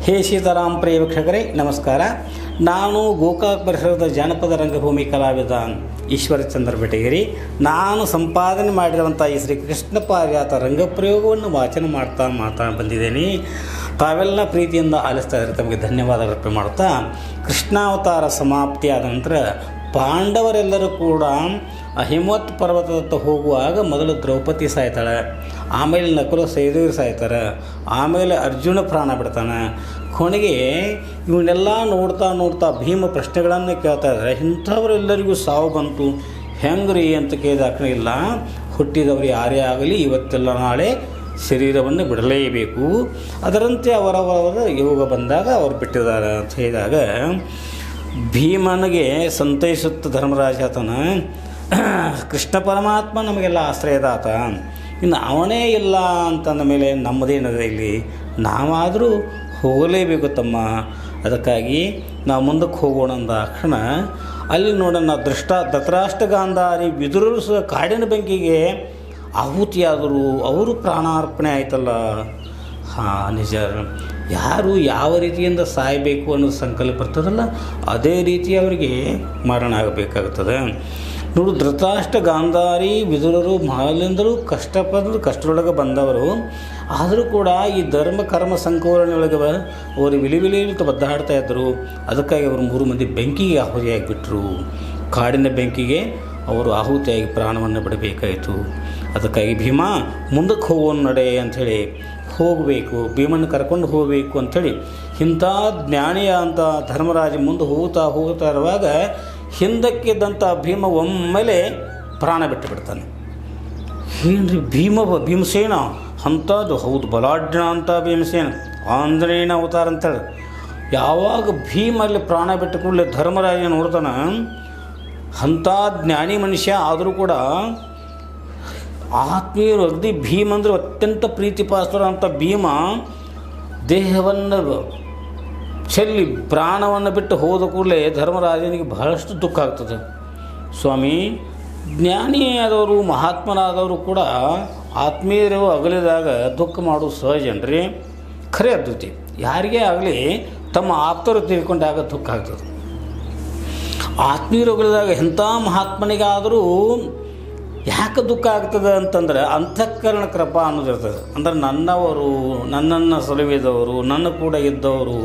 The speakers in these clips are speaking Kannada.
ಹೇ ಸೀತಾರಾಮ್ ಪ್ರಿಯ ವೀಕ್ಷಕರೇ ನಮಸ್ಕಾರ. ನಾನು ಗೋಕಾಕ್ ಪರಿಸರದ ಜಾನಪದ ರಂಗಭೂಮಿ ಕಲಾವಿದ ಈಶ್ವರಚಂದ್ರ ಬೆಟಗೇರಿ. ನಾನು ಸಂಪಾದನೆ ಮಾಡಿರುವಂಥ ಈ ಶ್ರೀ ಕೃಷ್ಣ ಪಾರಿಜಾತ ರಂಗಪ್ರಯೋಗವನ್ನು ವಾಚನ ಮಾಡ್ತಾ ಬಂದಿದ್ದೇನೆ. ತಾವೆಲ್ಲ ಪ್ರೀತಿಯಿಂದ ಆಲಿಸ್ತಾ ಇದ್ದಾರೆ, ತಮಗೆ ಧನ್ಯವಾದ ಅರ್ಪಣೆ ಮಾಡುತ್ತಾ, ಕೃಷ್ಣಾವತಾರ ಸಮಾಪ್ತಿಯಾದ ನಂತರ ಪಾಂಡವರೆಲ್ಲರೂ ಕೂಡ ಹಿಮವತ್ ಪರ್ವತದತ್ತ ಹೋಗುವಾಗ ಮೊದಲು ದ್ರೌಪದಿ ಸಾಯ್ತಾಳೆ, ಆಮೇಲೆ ನಕುಲ ಸಹದೇವರು ಸಾಯ್ತಾರೆ, ಆಮೇಲೆ ಅರ್ಜುನ ಪ್ರಾಣ ಬಿಡ್ತಾನೆ. ಕೊನೆಗೆ ಇವನ್ನೆಲ್ಲ ನೋಡ್ತಾ ಭೀಮ ಪ್ರಶ್ನೆಗಳನ್ನು ಕೇಳ್ತಾ ಇದ್ದಾರೆ. ಇಂಥವರೆಲ್ಲರಿಗೂ ಸಾವು ಬಂತು ಹೆಂಗ್ರಿ ಅಂತ ಕೇಳಿದಾಕಣ, ಇಲ್ಲ, ಹುಟ್ಟಿದವರು ಯಾರೇ ಆಗಲಿ ಇವತ್ತೆಲ್ಲ ನಾಳೆ ಶರೀರವನ್ನು ಬಿಡಲೇಬೇಕು, ಅದರಂತೆ ಅವರವರ ಯೋಗ ಬಂದಾಗ ಅವರು ಬಿಟ್ಟಿದ್ದಾರೆ ಅಂತ ಹೇಳಿದಾಗ ಭೀಮನಿಗೆ ಸಂತೈಸುತ್ತ ಧರ್ಮರಾಜ ಆತನ, ಕೃಷ್ಣ ಪರಮಾತ್ಮ ನಮಗೆಲ್ಲ ಆಶ್ರಯದಾತ, ಇನ್ನು ಅವನೇ ಇಲ್ಲ ಅಂತಂದ ಮೇಲೆ ನಮ್ಮದೇನದ ಇಲ್ಲಿ, ನಾವಾದರೂ ಹೋಗಲೇಬೇಕು ತಮ್ಮ, ಅದಕ್ಕಾಗಿ ನಾವು ಮುಂದಕ್ಕೆ ಹೋಗೋಣ ಅಂದಾಕ್ಷಣ ಅಲ್ಲಿ ನೋಡೋಣ ಧೃತರಾಷ್ಟ್ರ ಗಾಂಧಾರಿ ವಿದುರರು ಸಹ ಕಾಡಿನ ಬೆಂಕಿಗೆ ಆಹುತಿಯಾದರು, ಅವರು ಪ್ರಾಣಾರ್ಪಣೆ ಆಯ್ತಲ್ಲ. ಹಾಂ, ನಿಜ. ಯಾರು ಯಾವ ರೀತಿಯಿಂದ ಸಾಯಬೇಕು ಅನ್ನೋದು ಸಂಕಲ್ಪ ಬರ್ತದಲ್ಲ, ಅದೇ ರೀತಿ ಅವರಿಗೆ ಮರಣ ಆಗಬೇಕಾಗುತ್ತದೆ. ನೋಡು, ಧೃತರಾಷ್ಟ್ರ ಗಾಂಧಾರಿ ವಿದುರರು ಮೊದಲಿಂದಲೂ ಕಷ್ಟದೊಳಗೆ ಬಂದವರು, ಆದರೂ ಕೂಡ ಈ ಧರ್ಮ ಕರ್ಮ ಸಂಕೋಲನೆಯೊಳಗೆ ಅವರು ವಿಲಿ ಬದ್ದಾಡ್ತಾ ಇದ್ದರು. ಅದಕ್ಕಾಗಿ ಅವರು 3 ಮಂದಿ ಬೆಂಕಿಗೆ ಆಹುತಿಯಾಗಿಬಿಟ್ರು. ಕಾಡಿನ ಬೆಂಕಿಗೆ ಅವರು ಆಹುತಿಯಾಗಿ ಪ್ರಾಣವನ್ನು ಬಿಡಬೇಕಾಯಿತು. ಅದಕ್ಕಾಗಿ ಭೀಮ ಮುಂದಕ್ಕೆ ಹೋಗೋಣ ನಡೆ ಅಂಥೇಳಿ ಹೋಗಬೇಕು, ಭೀಮನ್ನು ಕರ್ಕೊಂಡು ಹೋಗಬೇಕು ಅಂಥೇಳಿ ಇಂಥ ಜ್ಞಾನಿಯ ಅಂತ ಧರ್ಮರಾಜ ಮುಂದೆ ಹೋಗ್ತಾ ಇರುವಾಗ ಹಿಂದಕ್ಕಿದ್ದಂಥ ಭೀಮ ಒಮ್ಮೆಲೆ ಪ್ರಾಣ ಬಿಟ್ಟು ಬಿಡ್ತಾನೆ. ಏನ್ರಿ ಭೀಮಸೇನ ಅಂಥದ್ದು? ಹೌದು, ಬಲಾಢ್ಯ ಅಂತ ಭೀಮಸೇನ, ಆಂಜನೇಯನ ಅವತಾರ ಅಂತೇಳಿ. ಯಾವಾಗ ಭೀಮಲ್ಲಿ ಪ್ರಾಣ ಬಿಟ್ಟ ಕೂಡಲೇ ಧರ್ಮರಾಜ ನೋಡ್ತಾನೆ, ಅಂಥ ಜ್ಞಾನಿ ಮನುಷ್ಯ ಆದರೂ ಕೂಡ ಆತ್ಮೀಯರು ಅಗದಿ ಭೀಮ ಅಂದರೆ ಅತ್ಯಂತ ಪ್ರೀತಿಪಾಸ್ತ್ರ ಅಂತ ಭೀಮ ದೇಹವನ್ನು ಚೆಲ್ಲಿ ಪ್ರಾಣವನ್ನು ಬಿಟ್ಟು ಹೋದ ಕೂಡಲೇ ಧರ್ಮರಾಜನಿಗೆ ಬಹಳಷ್ಟು ದುಃಖ ಆಗ್ತದೆ. ಸ್ವಾಮಿ, ಜ್ಞಾನಿಯಾದವರು ಮಹಾತ್ಮನಾದವರು ಕೂಡ ಆತ್ಮೀಯರು ಅಗಲಿದಾಗ ದುಃಖ ಮಾಡೋದು ಸಹಜನ್ರಿ, ಖರೆ ಅದ್ಭುತಿ. ಯಾರಿಗೇ ಆಗಲಿ ತಮ್ಮ ಆಪ್ತರು ತಿಳ್ಕೊಂಡಾಗ ದುಃಖ ಆಗ್ತದೆ. ಆತ್ಮೀಯರು ಅಗಲಿದಾಗ ಎಂಥ ಮಹಾತ್ಮನಿಗಾದರೂ ಯಾಕೆ ದುಃಖ ಆಗ್ತದೆ ಅಂತಂದ್ರೆ ಅಂತಃಕರಣ ಕೃಪಾ ಅನ್ನೋದಿರ್ತದೆ. ಅಂದ್ರೆ ನನ್ನವರು, ನನ್ನನ್ನು ಸಲುಹಿದವರು, ನನ್ನ ಕೂಡ ಇದ್ದವರು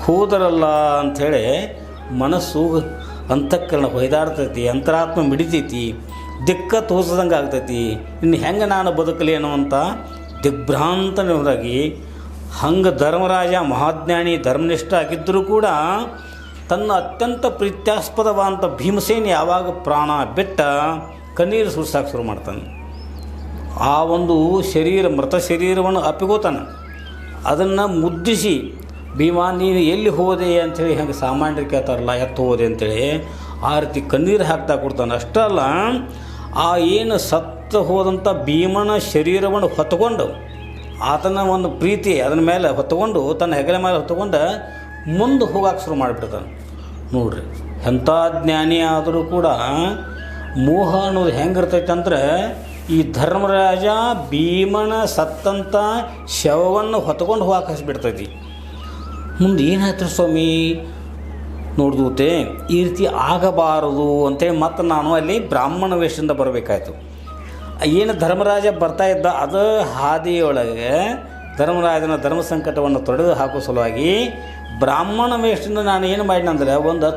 ಹೋದರಲ್ಲ ಅಂಥೇಳಿ ಮನಸ್ಸು ಅಂತಃಕರಣ ಹೊಯ್ದಾಡ್ತೈತಿ, ಅಂತರಾತ್ಮ ಮಿಡಿತೈತಿ, ದಿಕ್ಕ ತೋರಿಸ್ದಂಗೆ ಆಗ್ತೈತಿ. ಇನ್ನು ಹೆಂಗೆ ನಾನು ಬದುಕಲಿ ಅನ್ನುವಂಥ ದಿಗ್ಭ್ರಾಂತನವರಾಗಿ ಹಂಗೆ ಧರ್ಮರಾಜ ಮಹಾಜ್ಞಾನಿ ಧರ್ಮನಿಷ್ಠ ಆಗಿದ್ದರೂ ಕೂಡ ತನ್ನ ಅತ್ಯಂತ ಪ್ರೀತ್ಯಾಸ್ಪದವಾದಂಥ ಭೀಮಸೇನ ಯಾವಾಗ ಪ್ರಾಣ ಬಿಟ್ಟ ಕಣ್ಣೀರು ಸುರಿಸೋಕೆ ಶುರು ಮಾಡ್ತಾನೆ. ಆ ಒಂದು ಮೃತ ಶರೀರವನ್ನು ಅಪ್ಪಿಗೋತಾನೆ. ಅದನ್ನು ಮುದ್ದಿಸಿ, ಭೀಮ ನೀನು ಎಲ್ಲಿ ಹೋದೆ ಅಂಥೇಳಿ ಹೆಂಗೆ ಸಾಮಾನ್ಯರು ಕೇಳ್ತಾರಲ್ಲ, ಎತ್ತು ಹೋದೆ ಅಂಥೇಳಿ, ಆ ರೀತಿ ಕಣ್ಣೀರು ಹಾಕ್ತಾ ಕೊಡ್ತಾನೆ. ಅಷ್ಟೇ ಅಲ್ಲ, ಆ ಏನು ಸತ್ತು ಹೋದಂಥ ಭೀಮನ ಶರೀರವನ್ನು ಹೊತ್ತುಕೊಂಡು ಆತನ ಒಂದು ಪ್ರೀತಿ ಅದನ್ನ ಮೇಲೆ ಹೊತ್ತುಕೊಂಡು ತನ್ನ ಹೆಗಲ ಮೇಲೆ ಹೊತ್ತುಕೊಂಡು ಮುಂದೆ ಹೋಗೋಕೆ ಶುರು ಮಾಡಿಬಿಡ್ತಾನೆ. ನೋಡ್ರಿ, ಎಂಥ ಜ್ಞಾನಿ ಆದರೂ ಕೂಡ ಮೋಹ ಅನ್ನೋದು ಹೆಂಗಿರ್ತೈತೆ ಅಂದ್ರೆ, ಈ ಧರ್ಮರಾಜ ಭೀಮನ ಸತ್ತಂಥ ಶವವನ್ನು ಹೊತ್ಕೊಂಡು ಹೋಗಕ್ಕೆ ಹಚ್ಬಿಡ್ತೈತಿ. ಮುಂದೆ ಏನಾಯ್ತು ಸ್ವಾಮಿ ನೋಡ್ದೂತೆ, ಈ ರೀತಿ ಆಗಬಾರದು ಅಂತೇಳಿ ಮತ್ತು ನಾನು ಅಲ್ಲಿ ಬ್ರಾಹ್ಮಣ ವೇಷದಿಂದ ಬರಬೇಕಾಯ್ತು. ಏನು ಧರ್ಮರಾಜ ಬರ್ತಾ ಇದ್ದ ಅದು ಹಾದಿಯೊಳಗೆ ಧರ್ಮರಾಜನ ಧರ್ಮ ಸಂಕಟವನ್ನು ತೊಡೆದು ಹಾಕೋ ಸಲುವಾಗಿ ಬ್ರಾಹ್ಮಣ ವೇಷದಿಂದ ನಾನು ಏನು ಮಾಡಿನಂದ್ರೆ, ಒಂದು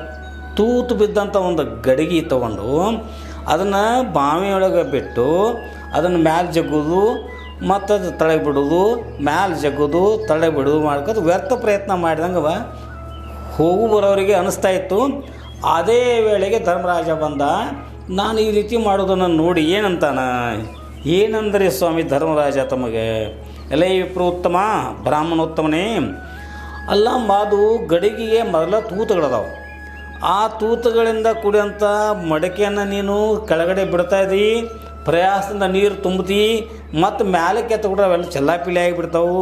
ತೂತು ಬಿದ್ದಂಥ ಒಂದು ಗಡಿಗೆ ತೊಗೊಂಡು ಅದನ್ನು ಬಾವಿಯೊಳಗೆ ಬಿಟ್ಟು ಅದನ್ನು ಮ್ಯಾಲೆ ಜಗ್ಗೋದು ಮತ್ತು ಅದು ತಳಗೆ ಬಿಡೋದು, ಮ್ಯಾಲೆ ಜಗ್ಗೋದು ತಳಗೆ ಬಿಡೋದು ಮಾಡ್ಕೊಂಡು ವ್ಯರ್ಥ ಪ್ರಯತ್ನ ಮಾಡಿದಂಗೆ ಹೋಗು ಬರೋರಿಗೆ ಅನ್ನಿಸ್ತಾ ಇತ್ತು. ಅದೇ ವೇಳೆಗೆ ಧರ್ಮರಾಜ ಬಂದ. ನಾನು ಈ ರೀತಿ ಮಾಡೋದನ್ನು ನೋಡಿ ಏನಂದರೆ ಸ್ವಾಮಿ ಧರ್ಮರಾಜ ತಮಗೆ, ಎಲೈ ವಿಪ್ರೋತ್ತಮ ಬ್ರಾಹ್ಮಣೋತ್ತಮನೇ, ಅಲ್ಲ ಮಾದು ಗಡಿಗೆಗೆ ಮೊದಲ ತೂತುಗಳದಾವೆ, ಆ ತೂತುಗಳಿಂದ ಕುಡಿಯೋಂಥ ಮಡಕೆಯನ್ನು ನೀನು ಕೆಳಗಡೆ ಬಿಡ್ತಾಯಿದ್ದಿ, ಪ್ರಯಾಸದಿಂದ ನೀರು ತುಂಬುತ್ತಿ, ಮತ್ತು ಮ್ಯಾಲಕ್ಕೆ ತಗೊಂಡ್ರೆ ಅವೆಲ್ಲ ಚೆಲ್ಲಾಪಿಲಿ ಆಗಿಬಿಡ್ತಾವೆ,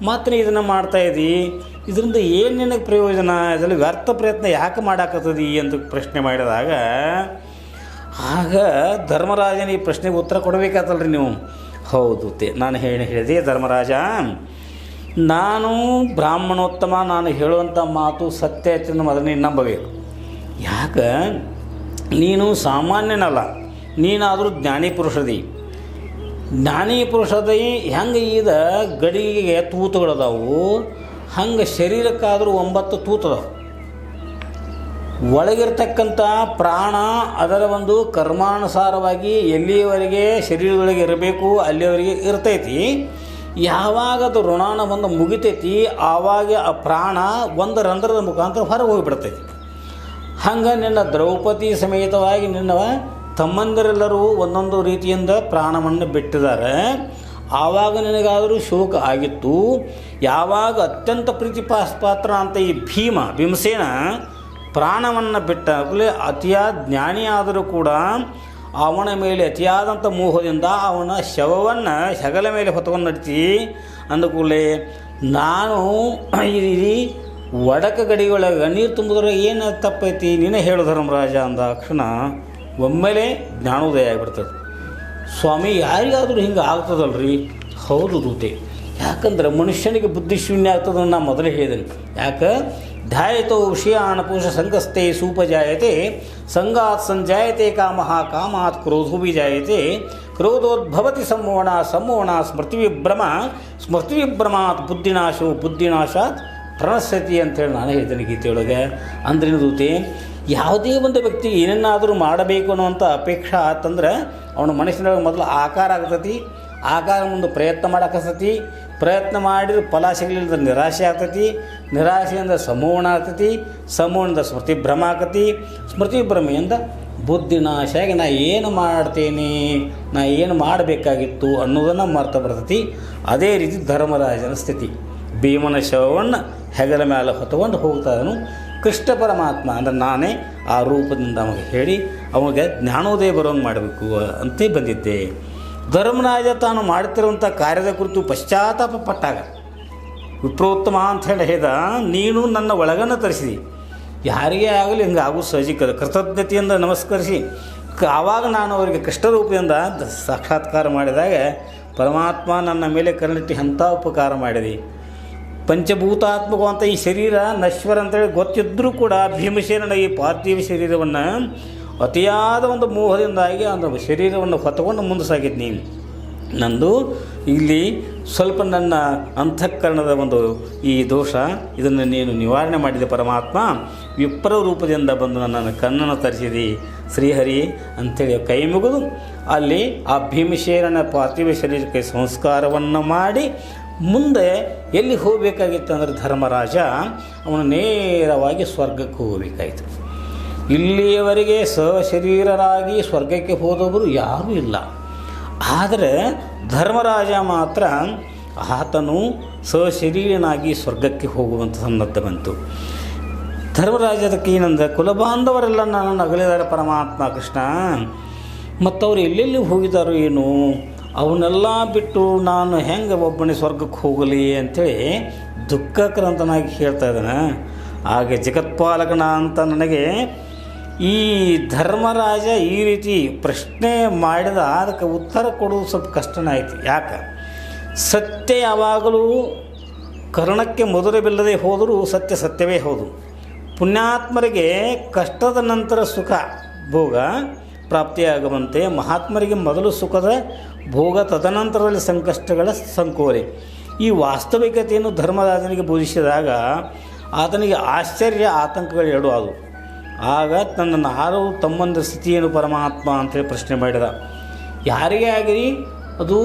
ಮತ್ತು ಇದನ್ನು ಮಾಡ್ತಾಯಿದ್ದಿ, ಇದರಿಂದ ಏನು ನಿನಗೆ ಪ್ರಯೋಜನ, ಇದರಲ್ಲಿ ವ್ಯರ್ಥ ಪ್ರಯತ್ನ ಯಾಕೆ ಮಾಡಾಕತ್ತದಿ ಅಂತ ಪ್ರಶ್ನೆ ಮಾಡಿದಾಗ, ಆಗ ಧರ್ಮರಾಜನ ಈ ಪ್ರಶ್ನೆಗೆ ಉತ್ತರ ಕೊಡಬೇಕಾತಲ್ರಿ ನೀವು. ಹೌದು ನಾನು ಹೇಳಿದೆ ಧರ್ಮರಾಜ, ನಾನು ಬ್ರಾಹ್ಮಣೋತ್ತಮ, ನಾನು ಹೇಳುವಂಥ ಮಾತು ಸತ್ಯ ಅಂತ ಮೊದಲು ನೀನು ನಂಬಬೇಕು. ಯಾಕೆ ನೀನು ಸಾಮಾನ್ಯನಲ್ಲ, ನೀನಾದರೂ ಜ್ಞಾನಿ ಪುರುಷದಿ. ಜ್ಞಾನಿ ಪುರುಷದಿ ಹೆಂಗೆ ಈಗ ಗಡಿಗೆ ತೂತುಗಳದಾವು, ಹಂಗೆ ಶರೀರಕ್ಕಾದರೂ 9 ತೂತದಾವು. ಒಳಗಿರ್ತಕ್ಕಂಥ ಪ್ರಾಣ ಅದರ ಒಂದು ಕರ್ಮಾನುಸಾರವಾಗಿ ಎಲ್ಲಿಯವರೆಗೆ ಶರೀರದೊಳಗೆ ಇರಬೇಕು ಅಲ್ಲಿಯವರೆಗೆ ಇರ್ತೈತಿ. ಯಾವಾಗ ಅದು ಋಣಾನ ಬಂದು ಮುಗಿತೈತಿ ಆವಾಗ ಆ ಪ್ರಾಣ ಒಂದು ರಂಧ್ರದ ಮುಖಾಂತರ ಹೊರಗೆ ಹೋಗಿಬಿಡ್ತೈತಿ. ಹಂಗೆ ನಿನ್ನ ದ್ರೌಪದಿ ಸಮೇತವಾಗಿ ನಿನ್ನ ತಮ್ಮಂದಿರೆಲ್ಲರೂ ಒಂದೊಂದು ರೀತಿಯಿಂದ ಪ್ರಾಣವನ್ನು ಬಿಟ್ಟಿದ್ದಾರೆ. ಆವಾಗ ನಿನಗಾದರೂ ಶೋಕ ಆಗಿತ್ತು. ಯಾವಾಗ ಅತ್ಯಂತ ಪ್ರೀತಿಪಾತ್ರ ಅಂತ ಈ ಭೀಮಸೇನ ಪ್ರಾಣವನ್ನು ಬಿಟ್ಟಾಗಲೇ ಅತಿಯಾದ ಜ್ಞಾನಿ ಆದರೂ ಕೂಡ ಅವನ ಮೇಲೆ ಅತಿಯಾದಂಥ ಮೋಹದಿಂದ ಅವನ ಶವವನ್ನು ಹೆಗಲ ಮೇಲೆ ಹೊತ್ಕೊಂಡು ನಡ್ತಿ ಅಂದಕೂಡಲೇ ನಾನು ಈ ಒಡಕ ಗಡಿಯೊಳಗೆ ನೀರು ತುಂಬಿದ್ರೆ ಏನು ತಪ್ಪೈತಿ ನೀನೇ ಹೇಳು ಧರ್ಮರಾಜ ಅಂದಾಕ್ಷಣ ಒಮ್ಮೆಲೆ ಜ್ಞಾನೋದಯ ಆಗಿಬಿಡ್ತದೆ. ಸ್ವಾಮಿ ಯಾರಿಗಾದರೂ ಹಿಂಗೆ ಆಗ್ತದಲ್ರಿ? ಹೌದು ದೂತೆ, ಯಾಕಂದ್ರೆ ಮನುಷ್ಯನಿಗೆ ಬುದ್ಧಿಶೂನ್ಯ ಆಗ್ತದೆ ನಾನು ಮೊದಲೇ ಹೇಳಿದ್ದೇನೆ. ಯಾಕೆ ಧ್ಯಾಯತೋ ವಿಷಯಾನಪುಷ ಸಂಗಸ್ತೆ ಸೂಪಜಾಯತೆ ಸಂಗಾತ್ ಸಂಜಾಯತೆ ಕಾಮಃ ಕಾಮಾತ್ ಕ್ರೋಧೋಭಿ ಜಾಯತೆ ಕ್ರೋಧೋದ್ಭವತಿ ಸಂಮೋಹನ ಸ್ಮೃತಿವಿಭ್ರಮಾತ್ ಬುದ್ಧಿನಾಶಾತ್ ಪ್ರಣಶ್ಯತಿ ಅಂತೇಳಿ ನಾನು ಹೇಳ್ತೇನೆ ಗೀತೆಯೊಳಗೆ. ಅಂದ್ರೇನು ದೂತೆ, ಯಾವುದೇ ಒಂದು ವ್ಯಕ್ತಿಗೆ ಏನನ್ನಾದರೂ ಮಾಡಬೇಕು ಅನ್ನುವಂಥ ಅಪೇಕ್ಷೆ ಆತಂದ್ರೆ ಅವನ ಮನಸ್ಸಿನೊಳಗೆ ಮೊದಲು ಆಕಾರ ಆಗ್ತತಿ. ಆಕಾರ ಮುಂದೆ ಪ್ರಯತ್ನ ಮಾಡಕತ್ತತಿ. ಪ್ರಯತ್ನ ಮಾಡಿದ್ರೆ ಫಲ ಸಿಗಲಿಲ್ಲದ ನಿರಾಶೆ ಆಗ್ತೈತಿ. ನಿರಾಶೆಯಿಂದ ಸಮೋಹನ ಆಗ್ತೈತಿ. ಸಮೋಹನದಿಂದ ಸ್ಮೃತಿಭ್ರಮ ಆಗ್ತತಿ. ಸ್ಮೃತಿಭ್ರಮೆಯಿಂದ ಬುದ್ಧಿನಾಶ ಆಗಿ ನಾ ಏನು ಮಾಡ್ತೇನೆ, ನಾ ಏನು ಮಾಡಬೇಕಾಗಿತ್ತು ಅನ್ನೋದನ್ನು ಮರ್ತ ಬರ್ತೈತಿ. ಅದೇ ರೀತಿ ಧರ್ಮರಾಜನ ಸ್ಥಿತಿ. ಭೀಮನ ಶವವನ್ನು ಹೆಗಲ ಮೇಲೆ ಹೊತ್ಕೊಂಡು ಹೋಗ್ತಾದನು. ಕೃಷ್ಣ ಪರಮಾತ್ಮ ಅಂದರೆ ನಾನೇ ಆ ರೂಪದಿಂದ ಅವನಿಗೆ ಹೇಳಿ ಅವನಿಗೆ ಜ್ಞಾನೋದಯ ಬರೋಂಗೆ ಮಾಡಬೇಕು ಅಂತೇ ಬಂದಿದ್ದೆ. ಧರ್ಮರಾಜ ತಾನು ಮಾಡುತ್ತಿರುವಂಥ ಕಾರ್ಯದ ಕುರಿತು ಪಶ್ಚಾತ್ತಾಪ ಪಟ್ಟಾಗ ವಿಪ್ರೋತ್ತಮ ಅಂಥೇಳಿ ಹೇಳಿದ, ನೀನು ನನ್ನ ಒಳಗನ್ನು ತರಿಸಿದಿ. ಯಾರಿಗೇ ಆಗಲಿ ಹಿಂಗೆ ಆಗು ಸಹಜಿಕದ ಕೃತಜ್ಞತೆಯಿಂದ ನಮಸ್ಕರಿಸಿ ಆವಾಗ ನಾನು ಅವರಿಗೆ ಕೃಷ್ಣರೂಪದಿಂದ ಸಾಕ್ಷಾತ್ಕಾರ ಮಾಡಿದಾಗ ಪರಮಾತ್ಮ ನನ್ನ ಮೇಲೆ ಕರುಣಿಟ್ಟು ಎಂಥ ಉಪಕಾರ ಮಾಡಿದೆ. ಪಂಚಭೂತಾತ್ಮಕವಂಥ ಈ ಶರೀರ ನಶ್ವರ ಅಂತೇಳಿ ಗೊತ್ತಿದ್ದರೂ ಕೂಡ ಭೀಮಸೇನನ ಈ ಪಾರ್ಥಿವ ಶರೀರವನ್ನು ಅತಿಯಾದ ಒಂದು ಮೋಹದಿಂದಾಗಿ ಒಂದು ಶರೀರವನ್ನು ಹೊತ್ತುಕೊಂಡು ಮುಂದೆ ಸಾಗಿದ್ದು ನೀನು. ನಂದು ಇಲ್ಲಿ ಸ್ವಲ್ಪ ನನ್ನ ಅಂತಃಕರಣದ ಒಂದು ಈ ದೋಷ, ಇದನ್ನು ನೀನು ನಿವಾರಣೆ ಮಾಡಿದೆ ಪರಮಾತ್ಮ. ವಿಪ್ರ ರೂಪದಿಂದ ಬಂದು ನನ್ನನ್ನು ಕಣ್ಣನ್ನು ತರಿಸಿದಿ ಶ್ರೀಹರಿ ಅಂಥೇಳಿ ಕೈ ಮುಗಿದು ಅಲ್ಲಿ ಆ ಭೀಮಸೇನನ ಪಾರ್ಥಿವ ಶರೀರಕ್ಕೆ ಸಂಸ್ಕಾರವನ್ನು ಮಾಡಿ ಮುಂದೆ ಎಲ್ಲಿ ಹೋಗಬೇಕಾಗಿತ್ತು ಅಂದರೆ ಧರ್ಮರಾಜ ಅವನು ನೇರವಾಗಿ ಸ್ವರ್ಗಕ್ಕೆ ಹೋಗಬೇಕಾಯಿತು. ಇಲ್ಲಿಯವರೆಗೆ ಸಶರೀರರಾಗಿ ಸ್ವರ್ಗಕ್ಕೆ ಹೋದವರು ಯಾರೂ ಇಲ್ಲ. ಆದರೆ ಧರ್ಮರಾಜ ಮಾತ್ರ ಆತನು ಸಶರೀರನಾಗಿ ಸ್ವರ್ಗಕ್ಕೆ ಹೋಗುವಂಥ ಸಂದರ್ಭ ಬಂತು. ಧರ್ಮರಾಜದಕ್ಕೆ ಏನಂದರೆ ಕುಲಬಾಂಧವರೆಲ್ಲ ನನ್ನನ್ನು ಅಗಲಿದ್ದಾರೆ ಪರಮಾತ್ಮ ಕೃಷ್ಣ, ಮತ್ತವರು ಎಲ್ಲೆಲ್ಲಿ ಹೋಗಿದ್ದಾರೋ ಏನು, ಅವನ್ನೆಲ್ಲ ಬಿಟ್ಟು ನಾನು ಹೆಂಗೆ ಒಬ್ಬನೇ ಸ್ವರ್ಗಕ್ಕೆ ಹೋಗಲಿ ಅಂಥೇಳಿ ದುಃಖಕ್ರಾಂತನಾಗಿ ಹೇಳ್ತಾ ಇದ್ದಾನೆ. ಹಾಗೆ ಜಗತ್ಪಾಲಕನ ಅಂತ ನನಗೆ ಈ ಧರ್ಮರಾಜ ಈ ರೀತಿ ಪ್ರಶ್ನೆ ಮಾಡಿದ ಅದಕ್ಕೆ ಉತ್ತರ ಕೊಡೋದು ಸ್ವಲ್ಪ ಕಷ್ಟನೇ ಆಯಿತು. ಯಾಕೆ ಸತ್ಯ ಯಾವಾಗಲೂ ಕರ್ಣಕ್ಕೆ ಮಧುರವಿಲ್ಲದೆ ಹೋದರೂ ಸತ್ಯ ಸತ್ಯವೇ ಹೌದು. ಪುಣ್ಯಾತ್ಮರಿಗೆ ಕಷ್ಟದ ನಂತರ ಸುಖ ಭೋಗ ಪ್ರಾಪ್ತಿಯಾಗುವಂತೆ ಮಹಾತ್ಮರಿಗೆ ಮೊದಲು ಸುಖದ ಭೋಗ ತದನಂತರದಲ್ಲಿ ಸಂಕಷ್ಟಗಳ ಸಂಕೋಲೆ. ಈ ವಾಸ್ತವಿಕತೆಯನ್ನು ಧರ್ಮರಾಜನಿಗೆ ಬೋಧಿಸಿದಾಗ ಆತನಿಗೆ ಆಶ್ಚರ್ಯ ಆತಂಕಗಳು ಎರಡು ಆದವು. ಆಗ ತನ್ನನ್ನು ಆರು ತಮ್ಮಂದ ಸ್ಥಿತಿಯೇನು ಪರಮಾತ್ಮ ಅಂತೇಳಿ ಪ್ರಶ್ನೆ ಮಾಡಿದ. ಯಾರಿಗೇ ಆಗಲಿ ಅದು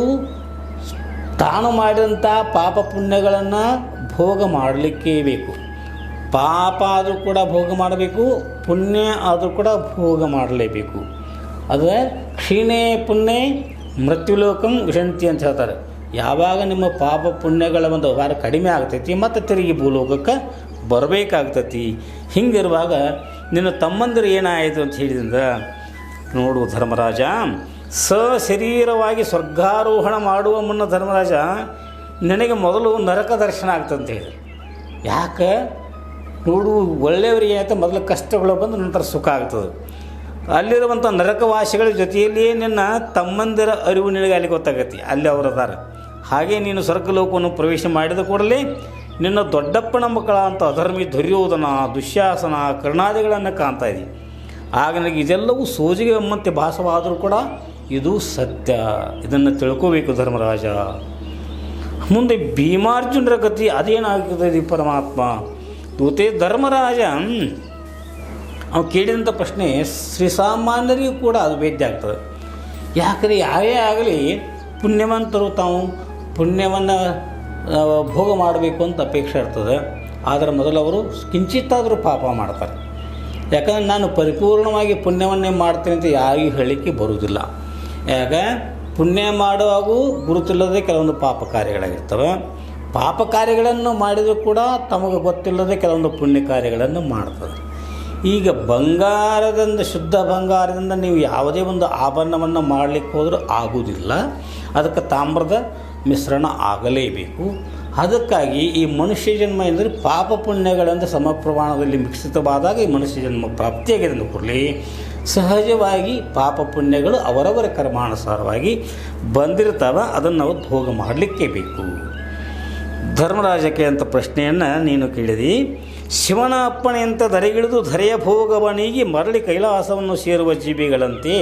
ತಾನು ಮಾಡಿದಂಥ ಪಾಪ ಪುಣ್ಯಗಳನ್ನು ಭೋಗ ಮಾಡಲಿಕ್ಕೇ ಬೇಕು. ಪಾಪ ಆದರೂ ಕೂಡ ಭೋಗ ಮಾಡಬೇಕು, ಪುಣ್ಯ ಆದರೂ ಕೂಡ ಭೋಗ ಮಾಡಲೇಬೇಕು. ಅದು ಕ್ಷೀಣೇ ಪುಣ್ಯ ಮೃತ್ಯುಲೋಕಂ ವಿಶಂತಿ ಅಂತ ಹೇಳ್ತಾರೆ. ಯಾವಾಗ ನಿಮ್ಮ ಪಾಪ ಪುಣ್ಯಗಳ ಒಂದು ವಾರ ಕಡಿಮೆ ಆಗ್ತೈತಿ ಮತ್ತು ತಿರುಗಿ ಭೂಲೋಕಕ್ಕೆ ಬರಬೇಕಾಗ್ತೈತಿ. ಹಿಂಗಿರುವಾಗ ನಿನ್ನ ತಮ್ಮಂದಿರು ಏನಾಯಿತು ಅಂತ ಹೇಳಿದಿಂದ ನೋಡು ಧರ್ಮರಾಜ, ಸಶರೀರವಾಗಿ ಸ್ವರ್ಗಾರೋಹಣ ಮಾಡುವ ಮುನ್ನ ಧರ್ಮರಾಜ ನಿನಗೆ ಮೊದಲು ನರಕ ದರ್ಶನ ಆಗ್ತಂತ ಹೇಳಿ. ಯಾಕೆ ನೋಡು, ಒಳ್ಳೆಯವರಿಗೆ ಆಯ್ತು ಮೊದಲು ಕಷ್ಟಗಳು ಬಂದು ನಂತರ ಸುಖ ಆಗ್ತದೆ. ಅಲ್ಲಿರುವಂಥ ನರಕವಾಸಿಗಳ ಜೊತೆಯಲ್ಲಿಯೇ ನಿನ್ನ ತಮ್ಮಂದಿರ ಅರಿವು ನಿನಗೆ ಅಲ್ಲಿ ಗೊತ್ತಾಗತ್ತೆ, ಅಲ್ಲಿ ಅವರು ಅದಾರ. ಹಾಗೆ ನೀನು ಸ್ವರ್ಗಲೋಕವನ್ನು ಪ್ರವೇಶ ಮಾಡಿದ ಕೂಡಲೇ ನಿನ್ನ ದೊಡ್ಡಪ್ಪನ ಮಕ್ಕಳ ಅಂತ ಅಧರ್ಮಿ ದುರ್ಯೋಧನ, ದುಶ್ಯಾಸನ, ಕರ್ಣಾದಿಗಳನ್ನು ಕಾಣ್ತಾ ಇದ್ದೀವಿ. ಆಗ ನನಗೆ ಇದೆಲ್ಲವೂ ಸೋಜಿಗೆ ಎಂಬಂತೆ ಭಾಸವಾದರೂ ಕೂಡ ಇದು ಸತ್ಯ. ಇದನ್ನು ತಿಳ್ಕೋಬೇಕು ಧರ್ಮರಾಜ. ಮುಂದೆ ಭೀಮಾರ್ಜುನರ ಗತಿ ಅದೇನಾಗ್ತದೆ ಪರಮಾತ್ಮ ತೂತೆ ಧರ್ಮರಾಜ ಅವ್ನು ಕೇಳಿದಂಥ ಪ್ರಶ್ನೆ ಶ್ರೀಸಾಮಾನ್ಯರಿಗೂ ಕೂಡ ಅದು ಭೇದ್ಯ ಆಗ್ತದೆ. ಯಾಕಂದರೆ ಯಾವೇ ಆಗಲಿ ಪುಣ್ಯವಂತರು ತಾವು ಪುಣ್ಯವನ್ನು ಭೋಗ ಮಾಡಬೇಕು ಅಂತ ಅಪೇಕ್ಷೆ ಇರ್ತದೆ. ಆದರೆ ಮೊದಲು ಅವರು ಕಿಂಚಿತ್ತಾದರೂ ಪಾಪ ಮಾಡ್ತಾರೆ. ಯಾಕಂದರೆ ನಾನು ಪರಿಪೂರ್ಣವಾಗಿ ಪುಣ್ಯವನ್ನೇ ಮಾಡ್ತೇನೆ ಅಂತ ಯಾರಿಗೂ ಹೇಳಲಿಕ್ಕೆ ಬರುವುದಿಲ್ಲ. ಯಾಕೆ ಪುಣ್ಯ ಮಾಡುವಾಗೂ ಗುರುತಿಲ್ಲದೆ ಕೆಲವೊಂದು ಪಾಪ ಕಾರ್ಯಗಳಾಗಿರ್ತವೆ. ಪಾಪ ಕಾರ್ಯಗಳನ್ನು ಮಾಡಿದರೂ ಕೂಡ ತಮಗೆ ಗೊತ್ತಿಲ್ಲದೆ ಕೆಲವೊಂದು ಪುಣ್ಯ ಕಾರ್ಯಗಳನ್ನು ಮಾಡ್ತದೆ. ಈಗ ಬಂಗಾರದಿಂದ, ಶುದ್ಧ ಬಂಗಾರದಿಂದ ನೀವು ಯಾವುದೇ ಒಂದು ಆಭರಣವನ್ನು ಮಾಡಲಿಕ್ಕೆ ಹೋದರೂ ಆಗುವುದಿಲ್ಲ. ಅದಕ್ಕೆ ತಾಮ್ರದ ಮಿಶ್ರಣ ಆಗಲೇಬೇಕು. ಅದಕ್ಕಾಗಿ ಈ ಮನುಷ್ಯ ಜನ್ಮ ಎಂದರೆ ಪಾಪ ಪುಣ್ಯಗಳಿಂದ ಸಮ ಪ್ರಮಾಣದಲ್ಲಿ ಮಿಶ್ರಿತವಾದಾಗ ಈ ಮನುಷ್ಯ ಜನ್ಮ ಪ್ರಾಪ್ತಿಯಾಗಿದೆ ಅಂದ ಕೂಡಲೇ ಸಹಜವಾಗಿ ಪಾಪ ಪುಣ್ಯಗಳು ಅವರವರ ಕರ್ಮಾನುಸಾರವಾಗಿ ಬಂದಿರ್ತಾವೆ. ಅದನ್ನು ನಾವು ಭೋಗ ಮಾಡಲಿಕ್ಕೆ ಬೇಕು. ಧರ್ಮರಾಜಕ್ಕೆ ಅಂತ ಪ್ರಶ್ನೆಯನ್ನು ನೀನು ಕೇಳಿದಿ. ಶಿವನ ಅಪ್ಪಣೆಯಂತ ಧರೆಗಿಳಿದು ಧರೆಯ ಭೋಗವನಿಗೆ ಮರಳಿ ಕೈಲಾಸವನ್ನು ಸೇರುವ ಜೀವಿಗಳಂತೆ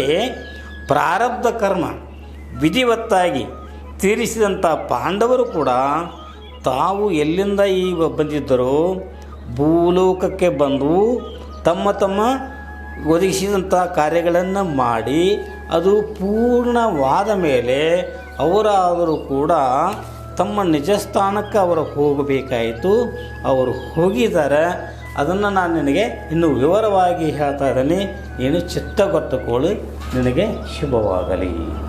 ಪ್ರಾರಬ್ಧ ಕರ್ಮ ವಿಧಿವತ್ತಾಗಿ ತೀರಿಸಿದಂಥ ಪಾಂಡವರು ಕೂಡ ತಾವು ಎಲ್ಲಿಂದ ಈಗ ಬಂದಿದ್ದರೋ ಭೂಲೋಕಕ್ಕೆ ಬಂದು ತಮ್ಮ ತಮ್ಮ ಒದಗಿಸಿದಂಥ ಕಾರ್ಯಗಳನ್ನು ಮಾಡಿ ಅದು ಪೂರ್ಣವಾದ ಮೇಲೆ ಅವರಾದರೂ ಕೂಡ ತಮ್ಮ ನಿಜ ಸ್ಥಾನಕ್ಕೆ ಅವರು ಹೋಗಬೇಕಾಯಿತು. ಅವರು ಹೋಗಿದ್ದಾರೆ. ಅದನ್ನು ನಾನು ನಿನಗೆ ಇನ್ನೂ ವಿವರವಾಗಿ ಹೇಳ್ತಾ ಇದ್ದೀನಿ. ನೀನು ಚಿತ್ತಗೊತ್ತುಕೊಳ್ಳಿ. ನಿನಗೆ ಶುಭವಾಗಲಿ.